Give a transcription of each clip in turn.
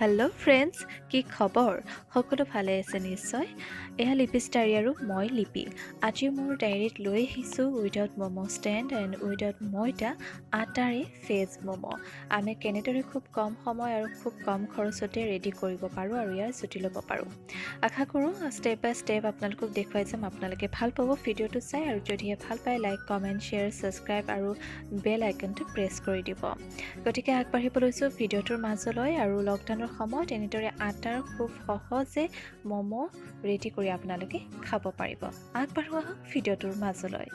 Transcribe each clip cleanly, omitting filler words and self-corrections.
Hello' friends, কি খবৰ? সকলো ভালে আছে নিশ্চয়। এয়া লিপি ষ্টাৰী আৰু মই লিপি। আজি মোৰ ডায়েৰীত লৈ আহিছোঁ without momo' stand and without ময়দা আটাৰে ভেজ ম'ম'। আমি কেনেদৰে খুব কম সময় আৰু খুব কম খৰচতে ৰেডি কৰিব পাৰোঁ আৰু ইয়াৰ জুতি ল'ব পাৰোঁ। আশা কৰোঁ ষ্টেপ বাই ষ্টেপ আপোনালোকক দেখুৱাই যাম। আপোনালোকে ভাল পাব ভিডিঅ'টো চাই, আৰু যদিহে ভাল পায় লাইক, কমেণ্ট, শ্বেয়াৰ, ছাবস্ক্ৰাইব আৰু বেল আইকনটো প্ৰেছ কৰি দিব। গতিকে আগবাঢ়িব লৈছোঁ ভিডিঅ'টোৰ মাজলৈ। আৰু লকডাউনৰ সময়ত এনেদৰে আটাৰ খুব সহজে ম'ম' ৰেডি কৰি আপোনালোকে খাব পাৰিব। আগবাঢ়ো আহক ভিডিঅ'টোৰ মাজলৈ।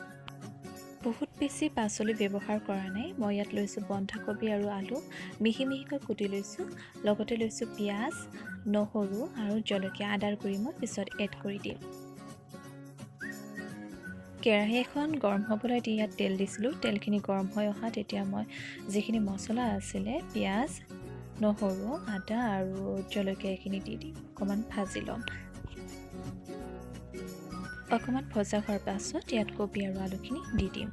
বহুত বেছি পাচলি ব্যৱহাৰ কৰা নাই। মই ইয়াত লৈছোঁ বন্ধাকবি আৰু আলু মিহি মিহিকৈ কুটি লৈছোঁ। লগতে লৈছোঁ পিঁয়াজ, নহৰু আৰু জলকীয়া। আদাৰ গুড়ি মই পিছত এড কৰি দিম। কেৰাহী এখন গৰম হ'বলৈ দি ইয়াত তেল দিছিলোঁ। তেলখিনি গৰম হৈ অহাত এতিয়া মই যিখিনি মছলা আছিলে পিঁয়াজ, নহৰু, আদা আৰু জলকীয়া এইখিনি দি দিম। অকণমান ভাজি ল'ম। অকণমান ভজা হোৱাৰ পাছত ইয়াত কবি আৰু আলুখিনি দি দিম।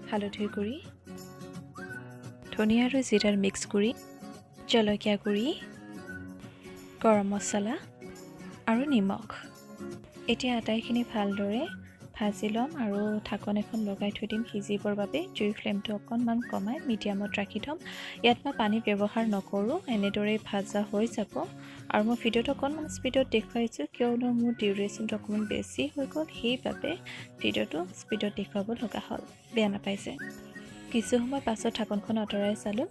হালধিৰ গুড়ি, ধনিয়া আৰু জিৰাৰ মিক্স কৰি, জলকীয়া গুড়ি, গৰম মছলা আৰু নিমখ। এতিয়া আটাইখিনি ভালদৰে ভাজি ল'ম আৰু ঢাকন এখন লগাই থৈ দিম সিজিবৰ বাবে। জুইৰ ফ্লেমটো অকণমান কমাই মিডিয়ামত ৰাখি থ'ম। ইয়াত মই পানী ব্যৱহাৰ নকৰোঁ, এনেদৰেই ভাজা হৈ যাব। আৰু মই ভিডিঅ'টো অকণমান স্পীডত দেখুৱাইছোঁ কিয়নো মোৰ ডিউৰেশ্যনটো অকণমান বেছি হৈ গ'ল, সেইবাবে ভিডিঅ'টো স্পীডত দেখুৱাব লগা হ'ল। বেয়া নাপাইছে। কিছু সময় পাছত ঢাকনখন আঁতৰাই চালোঁ।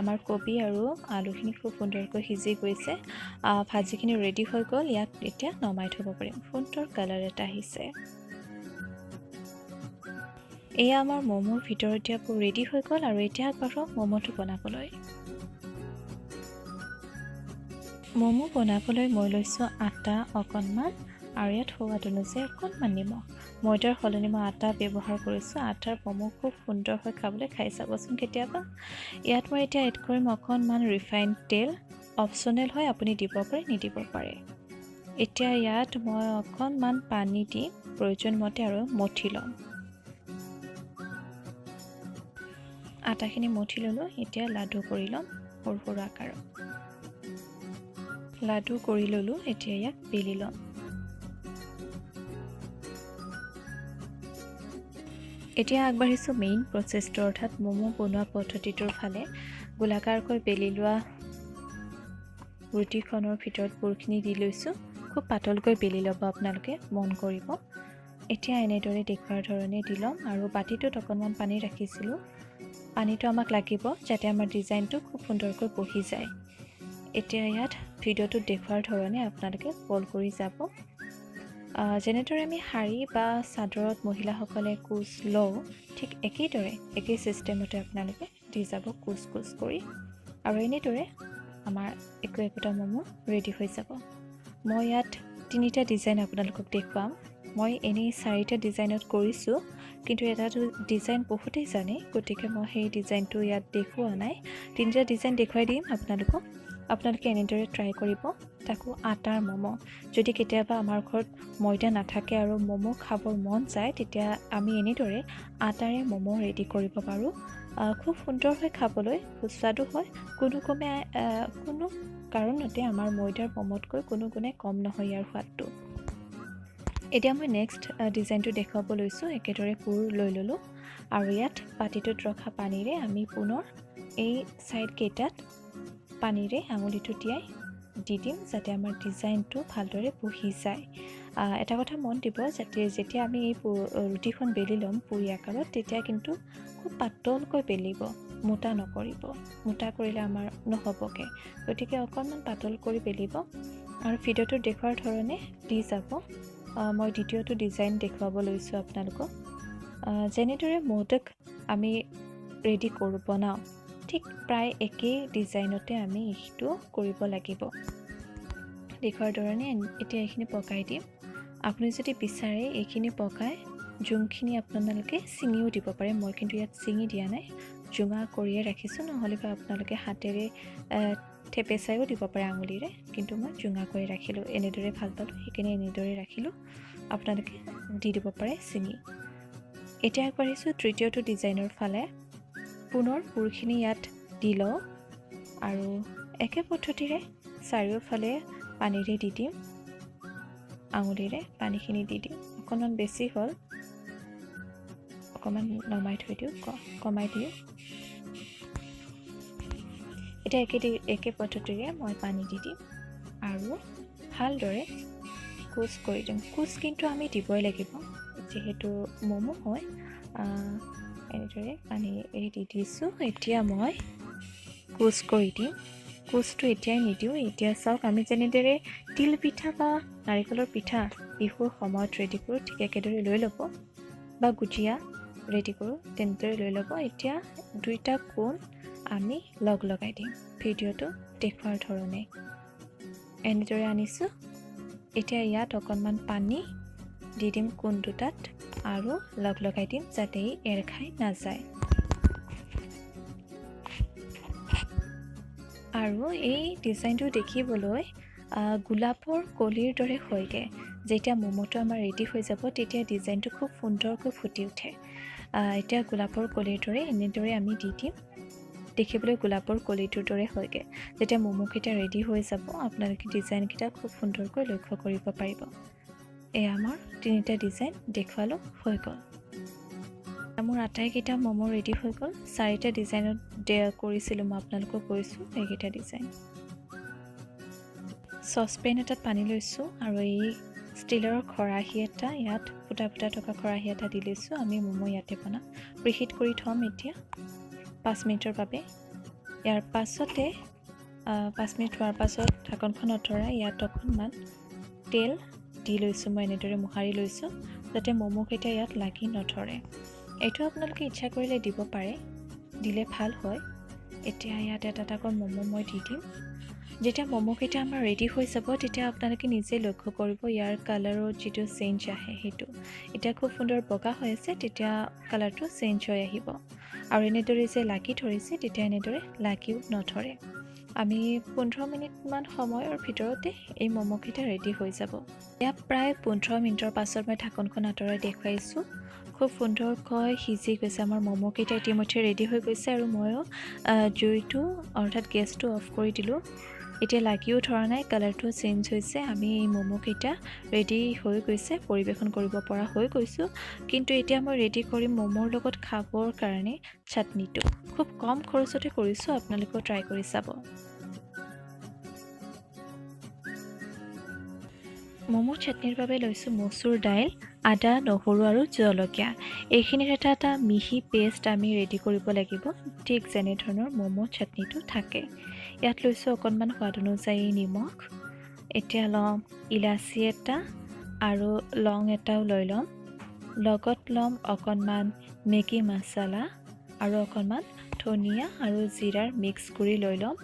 আমাৰ কবি আৰু আলুখিনি খুব সুন্দৰকৈ সিজি গৈছে। ভাজিখিনি ৰেডি হৈ গ'ল। ইয়াক এতিয়া নমাই থ'ব পাৰিম। সুন্দৰ কালাৰ এটা আহিছে। এয়া আমাৰ ম'ম'ৰ ভিতৰত দিয়া ৰেডি হৈ গ'ল। আৰু এতিয়া আগবাঢ়ো ম'ম'টো বনাবলৈ। ম'ম' বনাবলৈ মই লৈছোঁ আটা অকণমান আৰু ইয়াত সোৱাদ অনুযায়ী অকণমান নিমখ। ময়দাৰ সলনি মই আটা ব্যৱহাৰ কৰিছোঁ। আটাৰ ম'ম' খুব সুন্দৰ হৈ খাবলৈ, খাই চাবচোন কেতিয়াবা। ইয়াত মই এতিয়া এড কৰিম অকণমান ৰিফাইণ্ড তেল। অপশ্যনেল হয়, আপুনি দিব পাৰে নিদিব পাৰে। এতিয়া ইয়াত মই অকণমান পানী দি প্ৰয়োজন মতে আৰু মঠি ল'ম। আটাখিনি মঠি ল'লোঁ। এতিয়া লাডু কৰি ল'ম সৰু সৰু আকাৰত। লাডু কৰি ল'লোঁ। এতিয়া ইয়াক বেলি ল'ম। এতিয়া আগবাঢ়িছোঁ মেইন প্ৰচেছটো, অৰ্থাৎ ম'ম' বনোৱা পদ্ধতিটোৰ ফালে। গোলাকাৰকৈ বেলি লোৱা ৰুটিখনৰ ভিতৰত পুৰখিনি দি লৈছোঁ। খুব পাতলকৈ বেলি ল'ব আপোনালোকে, মন কৰিব। এতিয়া এনেদৰে দেখুৱাৰ ধৰণে দি ল'ম। আৰু বাতিটোত অকণমান পানী ৰাখিছিলোঁ। পানীটো আমাক লাগিব যাতে আমাৰ ডিজাইনটো খুব সুন্দৰকৈ বহি যায়। এতিয়া ইয়াত ভিডিঅ'টোত দেখুৱাৰ ধৰণে আপোনালোকে ফ'ল্ড কৰি যাব। যেনেদৰে আমি শাৰী বা চাদৰত মহিলাসকলে কোচ লওঁ, ঠিক একেদৰে একেই ছিষ্টেমতে আপোনালোকে দি যাব কোচ কোচ কৰি। আৰু এনেদৰে আমাৰ একোটা ম'ম' ৰেডি হৈ যাব। মই ইয়াত 3টা ডিজাইন আপোনালোকক দেখুৱাম। মই এনেই 4টা ডিজাইনত কৰিছোঁ, কিন্তু এটা ডিজাইন বহুতেই জানে, গতিকে মই সেই ডিজাইনটো ইয়াত দেখুওৱা নাই। 3টা ডিজাইন দেখুৱাই দিম আপোনালোকক। আপোনালোকে এনেদৰে ট্ৰাই কৰিব, তাকো আটাৰ ম'ম'। যদি কেতিয়াবা আমাৰ ঘৰত ময়দা নাথাকে আৰু ম'ম' খাবৰ মন যায়, তেতিয়া আমি এনেদৰে আটাৰে ম'ম' ৰেডি কৰিব পাৰোঁ। খুব সুন্দৰ হয় খাবলৈ, সুস্বাদু হয়। কোনো কাৰণতে আমাৰ ময়দাৰ ম'ম'তকৈ কোনো গুণে কম নহয় ইয়াৰ সোৱাদটো। এতিয়া মই নেক্সট ডিজাইনটো দেখুৱাব লৈছোঁ। একেদৰে পুৰ লৈ ল'লোঁ আৰু ইয়াত বাতিটোত ৰখা পানীৰে আমি পুনৰ এই ছাইডকেইটাত পানীৰে আঙুলিটো তিয়াই দি দিম, যাতে আমাৰ ডিজাইনটো ভালদৰে বহি যায়। এটা কথা মন দিব, যাতে যেতিয়া আমি এই ৰুটিখন বেলি ল'ম পুৰি আকাৰত, তেতিয়া কিন্তু খুব পাতলকৈ বেলিব, মোটা নকৰিব। মোটা কৰিলে আমাৰ নহ'বগৈ, গতিকে অকণমান পাতল কৰি বেলিব। আৰু ভিডিঅ'টোত দেখুৱাৰ ধৰণে দি যাব। মই দ্বিতীয়টো ডিজাইন দেখুৱাব লৈছোঁ আপোনালোকক। যেনেদৰে মোদক আমি ৰেডি কৰোঁ, বনাওঁ, ঠিক প্ৰায় একেই ডিজাইনতে আমি এইটো কৰিব লাগিব। দেখুৱাৰ ধৰণে এতিয়া এইখিনি পকাই দিম। আপুনি যদি বিচাৰে এইখিনি পকাই জোংখিনি আপোনালোকে ছিঙিও দিব পাৰে। মই কিন্তু ইয়াত ছিঙি দিয়া নাই, জোঙা কৰিয়ে ৰাখিছোঁ। নহ'লে বা আপোনালোকে হাতেৰে থেপেচাইও দিব পাৰে আঙুলিৰে, কিন্তু মই জোঙা কৰি ৰাখিলোঁ। এনেদৰে ভাল পালোঁ, সেইখিনি এনেদৰে ৰাখিলোঁ। আপোনালোকে দি দিব পাৰে ছিঙি। এতিয়া আগবাঢ়িছোঁ তৃতীয়টো ডিজাইনৰ ফালে। পুনৰ পুৰখিনি ইয়াত দি লওঁ। আৰু একে পদ্ধতিৰে চাৰিওফালে পানীৰে দি দিম আঙুলিৰে পানীখিনি দি দিম অকণমান বেছি হ'ল অকণমান নমাই থৈ দিওঁ কমাই দিওঁ এটা একে পদ্ধতিৰে মই পানী দি দিম আৰু ভালদৰে কুচ কৰি দিম কুচ কিন্তু আমি দিবই লাগিব যেহেতু মমো হয় এনেদৰে পানী দি দিছোঁ এতিয়া মই কুচ কৰি দিম কুচটো এতিয়াই নিদিওঁ এতিয়া চাওক আমি যেনেদৰে তিল পিঠা বা নাৰিকলৰ পিঠা বিহুৰ সময়ত ৰেডি কৰোঁ ঠিক একেদৰে লৈ ল'ব বা গুজিয়া ৰেডি কৰোঁ তেনেদৰে লৈ ল'ব এতিয়া দুইটা কোণ আমি লগাই দিম ভিডিঅ'টো দেখুৱাৰ ধৰণে এনেদৰে আনিছোঁ এতিয়া ইয়াত অকণমান পানী দি দিম কোণ দুটাত আৰু লগাই দিম যাতে এৰ খাই নাযায় আৰু এই ডিজাইনটো দেখিবলৈ গোলাপৰ কলিৰ দৰে হয়গে যেতিয়া মমোটো আমাৰ ৰেডি হৈ যাব তেতিয়া ডিজাইনটো খুব সুন্দৰকৈ ফুটি উঠে এতিয়া গোলাপৰ কলিৰ দৰে এনেদৰে আমি দি দিম দেখিবলৈ গোলাপৰ কলিটোৰ দৰে হয়গে যেতিয়া মমোকেইটা ৰেডি হৈ যাব আপোনালোকে ডিজাইনকেইটা খুব সুন্দৰকৈ লক্ষ্য কৰিব পাৰিব এয়া আমাৰ তিনিটা ডিজাইন দেখুৱালোঁ হৈ গ'ল মোৰ আটাইকেইটা মমো ৰেডি হৈ গ'ল চাৰিটা ডিজাইনত কৰিছিলোঁ মই আপোনালোকক কৈছোঁ এইকেইটা ডিজাইন চচপেন এটাত পানী লৈছোঁ আৰু এই ষ্টিলৰ খৰাহী এটা ইয়াত ফুটা থকা খৰাহী এটা দি লৈছোঁ আমি মমো ইয়াতে বনাম প্ৰিহিট কৰি থ'ম এতিয়া 5 মিনিটৰ বাবে ইয়াৰ পাছতে 5 মিনিট হোৱাৰ পাছত ঢাকনখন আঁতৰাই ইয়াত অকণমান তেল দি লৈছোঁ মই এনেদৰে মোহাৰি লৈছোঁ যাতে মমোকেইটা ইয়াত লাগি নধৰে এইটো আপোনালোকে ইচ্ছা কৰিলে দিব পাৰে দিলে ভাল হয় এতিয়া ইয়াত এটা মমো মই দি দিম যেতিয়া মমোকেইটা আমাৰ ৰেডি হৈ যাব তেতিয়া আপোনালোকে নিজে লক্ষ্য কৰিব ইয়াৰ কালাৰৰ যিটো চেঞ্জ আহে সেইটো এতিয়া খুব সুন্দৰ বগা হৈ আছে তেতিয়া কালাৰটো চেঞ্জ হৈ আহিব আৰু এনেদৰে যে লাগি ধৰিছে তেতিয়া এনেদৰে লাগিও নধৰে আমি 15 মিনিটমান সময়ৰ ভিতৰতে এই মমোকেইটা ৰেডি হৈ যাব ইয়াত প্ৰায় 15 মিনিটৰ পাছত মই ঢাকনখন আঁতৰাই দেখুৱাইছোঁ খুব সুন্দৰকৈ সিজি গৈছে আমাৰ মমোকেইটা ইতিমধ্যে ৰেডি হৈ গৈছে আৰু ময়ো জুইটো অৰ্থাৎ গেছটো অফ কৰি দিলোঁ এতিয়া লাগিও ধৰা নাই কালাৰটো চেঞ্জ হৈছে আমি এই মমোকেইটা ৰেডি হৈ গৈছে পৰিৱেশন কৰিব পৰা হৈ গৈছোঁ কিন্তু এতিয়া মই ৰেডি কৰিম মমোৰ লগত খাবৰ কাৰণে চাটনিটো খুব কম খৰচতে কৰিছোঁ আপোনালোকেও ট্ৰাই কৰি চাব মমো চাটনিৰ বাবে লৈছোঁ মচুৰ দাইল আদা নহৰু আৰু জলকীয়া এইখিনিৰ এটা মিহি পেষ্ট আমি ৰেডি কৰিব লাগিব ঠিক যেনে ধৰণৰ মমো চাটনিটো থাকে ইয়াত লৈছোঁ অকণমান সোৱাদ অনুযায়ী নিমখ এতিয়া ল'ম ইলাচি এটা আৰু লং এটাও লৈ ল'ম লগত ল'ম অকণমান মেগী মছলা আৰু অকণমান ধনিয়া আৰু জিৰাৰ মিক্স কৰি লৈ ল'ম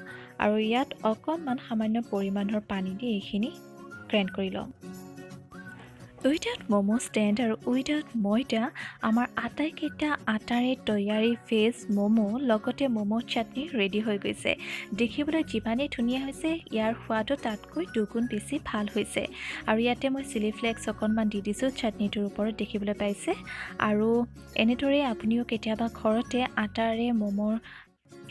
আৰু ইয়াত অকণমান সামান্য পৰিমাণৰ পানী দি এইখিনি গ্ৰাইণ্ড কৰি ল'ম উইদাউট মমো ষ্টেণ্ড আৰু উইদাউট ময়দা আমাৰ আটাইকেইটা আটাৰে তৈয়াৰী ভেজ মমো লগতে মমো চাটনি ৰেডি হৈ গৈছে দেখিবলৈ যিমানেই ধুনীয়া হৈছে ইয়াৰ সোৱাদো তাতকৈ দুগুণ বেছি ভাল হৈছে আৰু ইয়াতে মই চিলি ফ্লেক্স অকণমান দি দিছোঁ চাটনিটোৰ ওপৰত দেখিবলৈ পাইছে আৰু এনেদৰে আপুনিও কেতিয়াবা ঘৰতে আটাৰে মমোৰ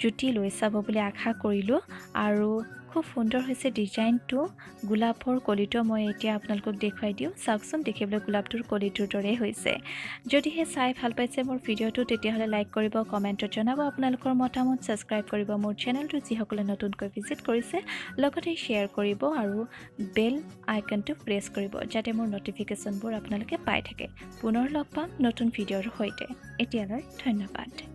জুতি লৈ চাব বুলি আশা কৰিলোঁ আৰু খুব সুন্দৰ হৈছে ডিজাইনটো গোলাপৰ কলিটো মই এতিয়া আপোনালোকক দেখুৱাই দিওঁ চাওকচোন দেখিবলৈ গোলাপটোৰ কলিটোৰ দৰে হৈছে যদিহে চাই ভাল পাইছে মোৰ ভিডিঅ'টো তেতিয়াহ'লে লাইক কৰিব কমেণ্টত জনাব আপোনালোকৰ মতামত ছাবস্ক্ৰাইব কৰিব মোৰ চেনেলটো যিসকলে নতুনকৈ ভিজিট কৰিছে লগতে শ্বেয়াৰ কৰিব আৰু বেল আইকনটো প্ৰেছ কৰিব যাতে মোৰ নটিফিকেশ্যনবোৰ আপোনালোকে পাই থাকে পুনৰ লগ পাম নতুন ভিডিঅ'ৰ সৈতে এতিয়ালৈ ধন্যবাদ